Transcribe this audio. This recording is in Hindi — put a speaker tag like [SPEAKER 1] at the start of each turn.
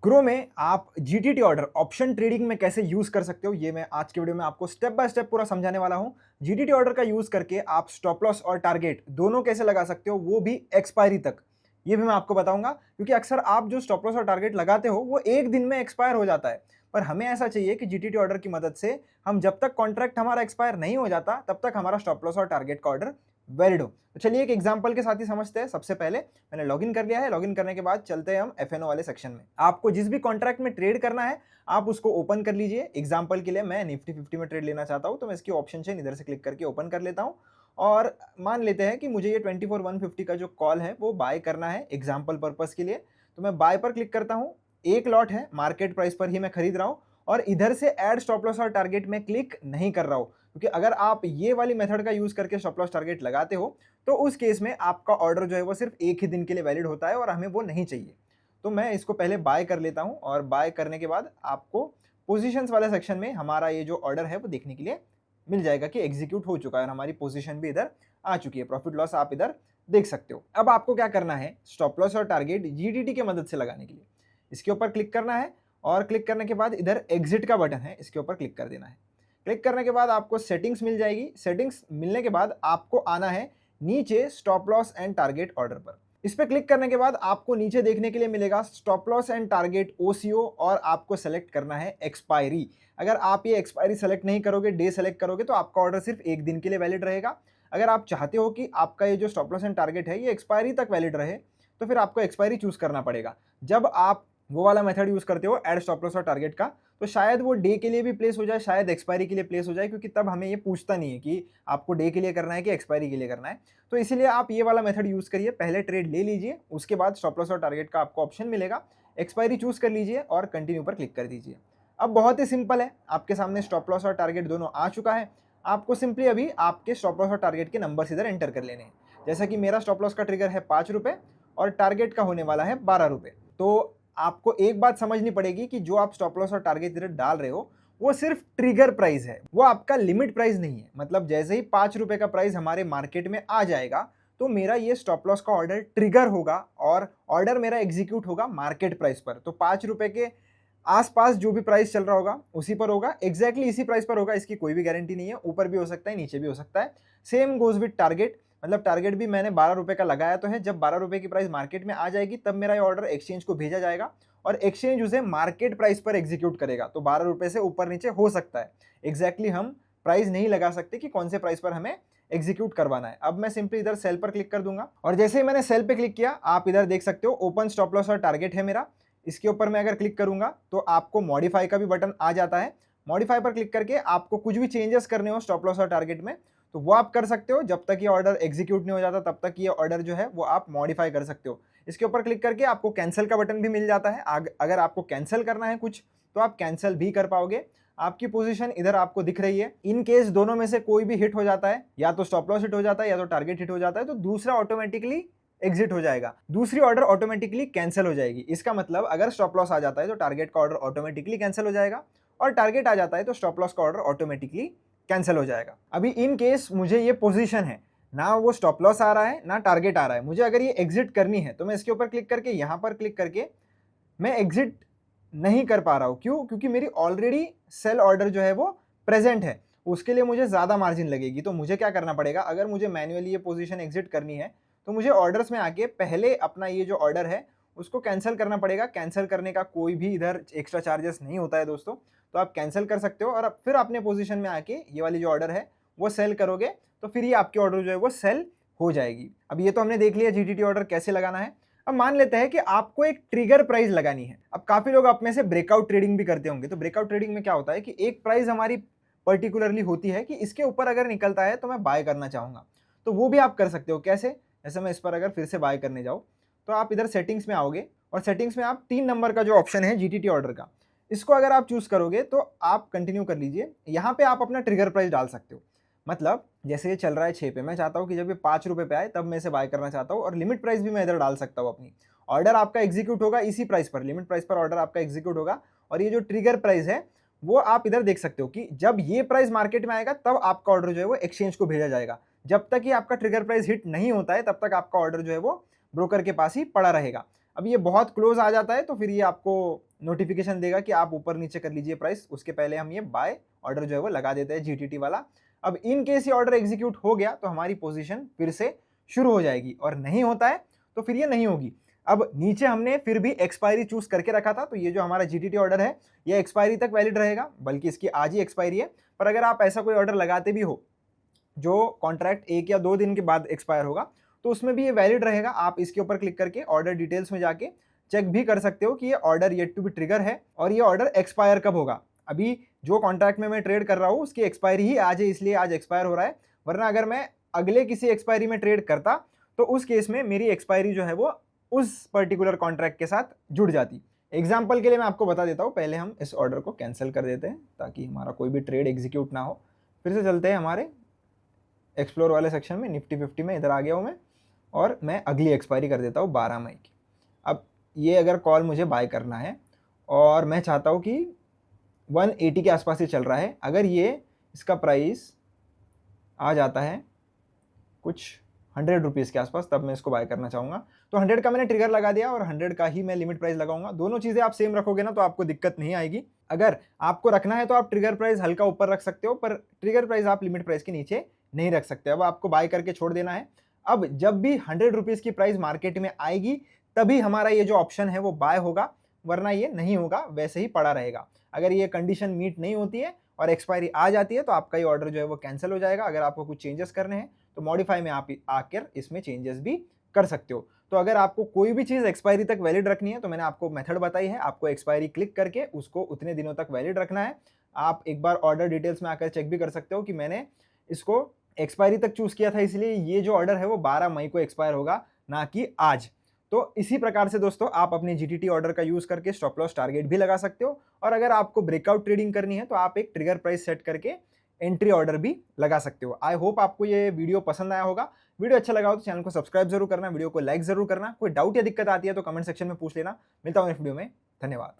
[SPEAKER 1] ग्रो में आप जीटीटी ऑर्डर ऑप्शन ट्रेडिंग में कैसे यूज कर सकते हो, ये मैं आज के वीडियो में आपको स्टेप बाय स्टेप पूरा समझाने वाला हूं। जीटीटी ऑर्डर का यूज करके आप स्टॉप लॉस और टारगेट दोनों कैसे लगा सकते हो, वो भी एक्सपायरी तक। ये भी मैं आपको बताऊंगा, क्योंकि अक्सर आप जो स्टॉप लॉस और टारगेट लगाते हो वो एक दिन में एक्सपायर हो जाता है। पर हमें ऐसा चाहिए कि जीटीटी ऑर्डर की मदद से हम जब तक कॉन्ट्रैक्ट हमारा एक्सपायर नहीं हो जाता तब तक हमारा स्टॉप लॉस और टारगेट का ऑर्डर वैलिड हो। तो चलिए एक एग्जांपल के साथ ही समझते हैं। सबसे पहले मैंने लॉगिन कर लिया है। लॉगिन करने के बाद चलते हैं हम एफएनओ वाले सेक्शन में। आपको जिस भी कॉन्ट्रैक्ट में ट्रेड करना है आप उसको ओपन कर लीजिए। एग्जांपल के लिए मैं निफ्टी 50 में ट्रेड लेना चाहता हूं, तो मैं इसकी ऑप्शन चेन इधर से क्लिक करके ओपन कर लेता हूं। और मान लेते हैं कि मुझे ये 24/150 का जो कॉल है वो बाय करना है एग्जाम्पल पर्पज के लिए। तो मैं बाय पर क्लिक करता हूँ। एक लॉट है, मार्केट प्राइस पर ही मैं खरीद रहा हूँ और इधर से ऐड स्टॉप लॉस और टारगेट में क्लिक नहीं कर रहा हूँ, क्योंकि अगर आप ये वाली मेथड का यूज करके स्टॉप लॉस टारगेट लगाते हो तो उस केस में आपका ऑर्डर जो है वो सिर्फ एक ही दिन के लिए वैलिड होता है और हमें वो नहीं चाहिए। तो मैं इसको पहले बाय कर लेता हूं और बाय करने के बाद आपको पोजीशंस वाले सेक्शन में हमारा ये जो ऑर्डर है वो देखने के लिए मिल जाएगा कि एग्जीक्यूट हो चुका है और हमारी पोजीशन भी इधर आ चुकी है। प्रॉफिट लॉस आप इधर देख सकते हो। अब आपको क्या करना है, स्टॉप लॉस और टारगेट जीटीटी के मदद से लगाने के लिए इसके ऊपर क्लिक करना है और क्लिक करने के बाद इधर एग्जिट का बटन है, इसके ऊपर क्लिक कर देना है। क्लिक करने के बाद आपको सेटिंग्स मिल जाएगी। सेटिंग्स मिलने के बाद आपको आना है नीचे stop loss and target order पर। इस पे क्लिक करने के बाद आपको नीचे देखने के लिए मिलेगा stop loss and target OCO और आपको सेलेक्ट करना है एक्सपायरी। अगर आप ये एक्सपायरी सेलेक्ट नहीं करोगे, डे सेलेक्ट करोगे, तो आपका ऑर्डर सिर्फ एक दिन के लिए वैलिड रहेगा। अगर आप चाहते हो कि आपका ये जो स्टॉप लॉस एंड टारगेट है ये एक्सपायरी तक वैलिड रहे तो फिर आपको एक्सपायरी चूज करना पड़ेगा। जब आप वो वाला मेथड यूज करते हो ऐड स्टॉप लॉस और टारगेट का, तो शायद वो डे के लिए भी प्लेस हो जाए, शायद एक्सपायरी के लिए प्लेस हो जाए, क्योंकि तब हमें ये पूछता नहीं है कि आपको डे के लिए करना है कि एक्सपायरी के लिए करना है। तो इसीलिए आप ये वाला मेथड यूज करिए। पहले ट्रेड ले लीजिए, उसके बाद स्टॉप लॉस और टारगेट का आपको ऑप्शन मिलेगा, एक्सपायरी चूज कर लीजिए और कंटिन्यू पर क्लिक कर दीजिए। अब बहुत ही सिंपल है, आपके सामने स्टॉप लॉस और टारगेट दोनों आ चुका है। आपको सिंपली अभी आपके स्टॉप लॉस और टारगेट के नंबर इधर एंटर कर लेने हैं। जैसा कि मेरा स्टॉप लॉस का ट्रिगर है 5 रुपए और टारगेट का होने वाला है 12 रुपए। तो आपको एक बात समझनी पड़ेगी कि जो आप स्टॉप लॉस और टारगेट इधर डाल रहे हो वो सिर्फ ट्रिगर प्राइस है, वो आपका लिमिट प्राइस नहीं है। मतलब जैसे ही 5 रुपए का प्राइस हमारे मार्केट में आ जाएगा तो मेरा ये स्टॉप लॉस का ऑर्डर ट्रिगर होगा और ऑर्डर मेरा एग्जीक्यूट होगा मार्केट प्राइस पर। तो 5 रुपए के आसपास जो भी प्राइस चल रहा होगा उसी पर होगा, एग्जैक्टली इसी प्राइस पर होगा, इसकी कोई भी गारंटी नहीं है। ऊपर भी हो सकता है, नीचे भी हो सकता है। Same goes with target. मतलब टारगेट भी मैंने 12 रुपए का लगाया तो है, जब 12 रुपए की प्राइस मार्केट में आ जाएगी तब मेरा ये ऑर्डर एक्सचेंज को भेजा जाएगा और एक्सचेंज उसे मार्केट प्राइस पर एग्जीक्यूट करेगा। तो 12 रुपए से ऊपर नीचे हो सकता है, एग्जैक्टली हम प्राइस नहीं लगा सकते कि कौन से प्राइस पर हमें एग्जीक्यूट करवाना है। अब मैं सिंपली इधर सेल पर क्लिक कर दूंगा और जैसे ही मैंने सेल पे क्लिक किया आप इधर देख सकते हो ओपन स्टॉप लॉस और टारगेट है मेरा। इसके ऊपर मैं अगर क्लिक करूंगा तो आपको मॉडिफाई का भी बटन आ जाता है। मॉडिफाई पर क्लिक करके आपको कुछ भी चेंजेस करने हो स्टॉप लॉस और टारगेट में तो वो आप कर सकते हो। जब तक ये ऑर्डर एग्जीक्यूट नहीं हो जाता तब तक ये ऑर्डर जो है वो आप मॉडिफाई कर सकते हो। इसके ऊपर क्लिक करके आपको कैंसिल का बटन भी मिल जाता है। अगर आपको कैंसिल करना है कुछ तो आप कैंसिल भी कर पाओगे। आपकी पोजीशन इधर आपको दिख रही है। इन केस दोनों में से कोई भी हिट हो जाता है, या तो स्टॉप लॉस हिट हो जाता है या तो टारगेट हिट हो जाता है, तो दूसरा ऑटोमेटिकली एग्जिट हो जाएगा, दूसरी ऑर्डर ऑटोमेटिकली कैंसिल हो जाएगी। इसका मतलब अगर स्टॉप लॉस आ जाता है तो टारगेट का ऑर्डर ऑटोमेटिकली कैंसिल हो जाएगा और टारगेट आ जाता है तो स्टॉप लॉस का ऑर्डर ऑटोमेटिकली कैंसिल हो जाएगा। अभी इन केस मुझे ये पोजीशन है, ना वो स्टॉप लॉस आ रहा है ना टारगेट आ रहा है, मुझे अगर ये एग्जिट करनी है तो मैं इसके ऊपर क्लिक करके यहां पर क्लिक करके मैं एग्जिट नहीं कर पा रहा हूं। क्यों? क्योंकि मेरी ऑलरेडी सेल ऑर्डर जो है वो प्रेजेंट है, उसके लिए मुझे ज्यादा मार्जिन लगेगी। तो मुझे क्या करना पड़ेगा, अगर मुझे मैन्युअली ये पोजीशन एग्जिट करनी है तो मुझे ऑर्डर्स में आके पहले अपना ये जो ऑर्डर है उसको कैंसिल करना पड़ेगा। कैंसिल करने का कोई भी इधर एक्स्ट्रा चार्जेस नहीं होता है दोस्तों, तो आप कैंसिल कर सकते हो और फिर अपने पोजीशन में आके ये वाली जो ऑर्डर है वो सेल करोगे तो फिर ये आपकी ऑर्डर जो है वो सेल हो जाएगी। अब ये तो हमने देख लिया जीटीटी ऑर्डर कैसे लगाना है। अब मान लेते हैं कि आपको एक ट्रिगर प्राइस लगानी है। अब काफी लोग आप में से ब्रेकआउट ट्रेडिंग भी करते होंगे। तो ब्रेकआउट ट्रेडिंग में क्या होता है कि एक प्राइस हमारी पर्टिकुलरली होती है कि इसके ऊपर अगर निकलता है तो मैं बाय करना चाहूंगा, तो वो भी आप कर सकते हो। कैसे? जैसे मैं इस पर अगर फिर से बाय करने जाऊं तो आप इधर सेटिंग्स में आओगे और सेटिंग्स में आप 3 नंबर का जो ऑप्शन है जीटीटी ऑर्डर का, इसको अगर आप चूज करोगे तो आप कंटिन्यू कर लीजिए। यहाँ पे आप अपना ट्रिगर प्राइस डाल सकते हो। मतलब जैसे ये चल रहा है 6 पे, मैं चाहता हूँ कि जब ये 5 रुपए पे आए तब मैं इसे बाय करना चाहता हूँ और लिमिट प्राइस भी मैं इधर डाल सकता हूँ अपनी। ऑर्डर आपका एग्जीक्यूट होगा इसी प्राइस पर, लिमिट प्राइस पर ऑर्डर आपका एग्जीक्यूट होगा और ये जो ट्रिगर प्राइस है वो आप इधर देख सकते हो कि जब ये प्राइस मार्केट में आएगा तब आपका ऑर्डर जो है वो एक्सचेंज को भेजा जाएगा। जब तक ये आपका ट्रिगर प्राइस हिट नहीं होता है तब तक आपका ऑर्डर जो है वो ब्रोकर के पास ही पड़ा रहेगा। अब ये बहुत क्लोज आ जाता है तो फिर ये आपको नोटिफिकेशन देगा कि आप ऊपर नीचे कर लीजिए प्राइस, उसके पहले हम ये बाय ऑर्डर जो है वो लगा देते हैं जीटीटी वाला। अब इन केस ये ऑर्डर एग्जीक्यूट हो गया तो हमारी पोजीशन फिर से शुरू हो जाएगी, और नहीं होता है तो फिर ये नहीं होगी। अब नीचे हमने फिर भी एक्सपायरी चूज करके रखा था, तो ये जो हमारा जीटीटी ऑर्डर है ये एक्सपायरी तक वैलिड रहेगा, बल्कि इसकी आज ही एक्सपायरी है। पर अगर आप ऐसा कोई ऑर्डर लगाते भी हो जो कॉन्ट्रैक्ट 1 या 2 दिन के बाद एक्सपायर होगा, तो उसमें भी ये वैलिड रहेगा। आप इसके ऊपर क्लिक करके ऑर्डर डिटेल्स में जाके चेक भी कर सकते हो कि ये order yet to be trigger है और ये ऑर्डर एक्सपायर कब होगा। अभी जो कॉन्ट्रैक्ट में मैं ट्रेड कर रहा हूँ उसकी एक्सपायरी ही आज है, इसलिए आज एक्सपायर हो रहा है, वरना अगर मैं अगले किसी एक्सपायरी में ट्रेड करता तो उस केस में मेरी एक्सपायरी जो है वो उस पर्टिकुलर कॉन्ट्रैक्ट के साथ जुड़ जाती। एग्जाम्पल के लिए मैं आपको बता देता हूँ, पहले हम इस ऑर्डर को कैंसिल कर देते हैं ताकि हमारा कोई भी ट्रेड एग्जीक्यूट ना हो। फिर से चलते हैं हमारे एक्सप्लोर वाले सेक्शन में, निफ्टी 50 में इधर आ गया हूँ मैं, और मैं अगली एक्सपायरी कर देता हूँ 12 मई की। अब ये अगर कॉल मुझे बाय करना है और मैं चाहता हूँ कि 180 के आसपास ही चल रहा है, अगर ये इसका प्राइस आ जाता है कुछ 100 रुपीज़ के आसपास, तब मैं इसको बाय करना चाहूँगा। तो 100 का मैंने ट्रिगर लगा दिया और 100 का ही मैं लिमिट प्राइस लगाऊंगा। दोनों चीज़ें आप सेम रखोगे ना तो आपको दिक्कत नहीं आएगी। अगर आपको रखना है तो आप ट्रिगर प्राइस हल्का ऊपर रख सकते हो, पर ट्रिगर प्राइस आप लिमिट प्राइस के नीचे नहीं रख सकते। अब आपको बाय करके छोड़ देना है। अब जब भी 100 रुपीज़ की प्राइस मार्केट में आएगी तभी हमारा ये जो ऑप्शन है वो बाय होगा, वरना ये नहीं होगा, वैसे ही पड़ा रहेगा। अगर ये कंडीशन मीट नहीं होती है और एक्सपायरी आ जाती है तो आपका ये ऑर्डर जो है वो कैंसिल हो जाएगा। अगर आपको कुछ चेंजेस करने हैं तो मॉडिफाई में आप आकर इसमें चेंजेस भी कर सकते हो। तो अगर आपको कोई भी चीज़ एक्सपायरी तक वैलिड रखनी है तो मैंने आपको मेथड बताई है, आपको एक्सपायरी क्लिक करके उसको उतने दिनों तक वैलिड रखना है। आप एक बार ऑर्डर डिटेल्स में आकर चेक भी कर सकते हो कि मैंने इसको एक्सपायरी तक चूज किया था, इसलिए ये जो ऑर्डर है वो 12 मई को एक्सपायर होगा, ना कि आज। तो इसी प्रकार से दोस्तों आप अपने जीटीटी ऑर्डर का यूज करके स्टॉप लॉस टारगेट भी लगा सकते हो, और अगर आपको ब्रेकआउट ट्रेडिंग करनी है तो आप एक ट्रिगर प्राइस सेट करके एंट्री ऑर्डर भी लगा सकते हो। आई होप आपको ये वीडियो पसंद आया होगा। वीडियो अच्छा लगा हो तो चैनल को सब्सक्राइब जरूर करना, वीडियो को लाइक जरूर करना। कोई डाउट या दिक्कत आती है तो कमेंट सेक्शन में पूछ लेना। मिलता हूँ नेक्स्ट वीडियो में, धन्यवाद।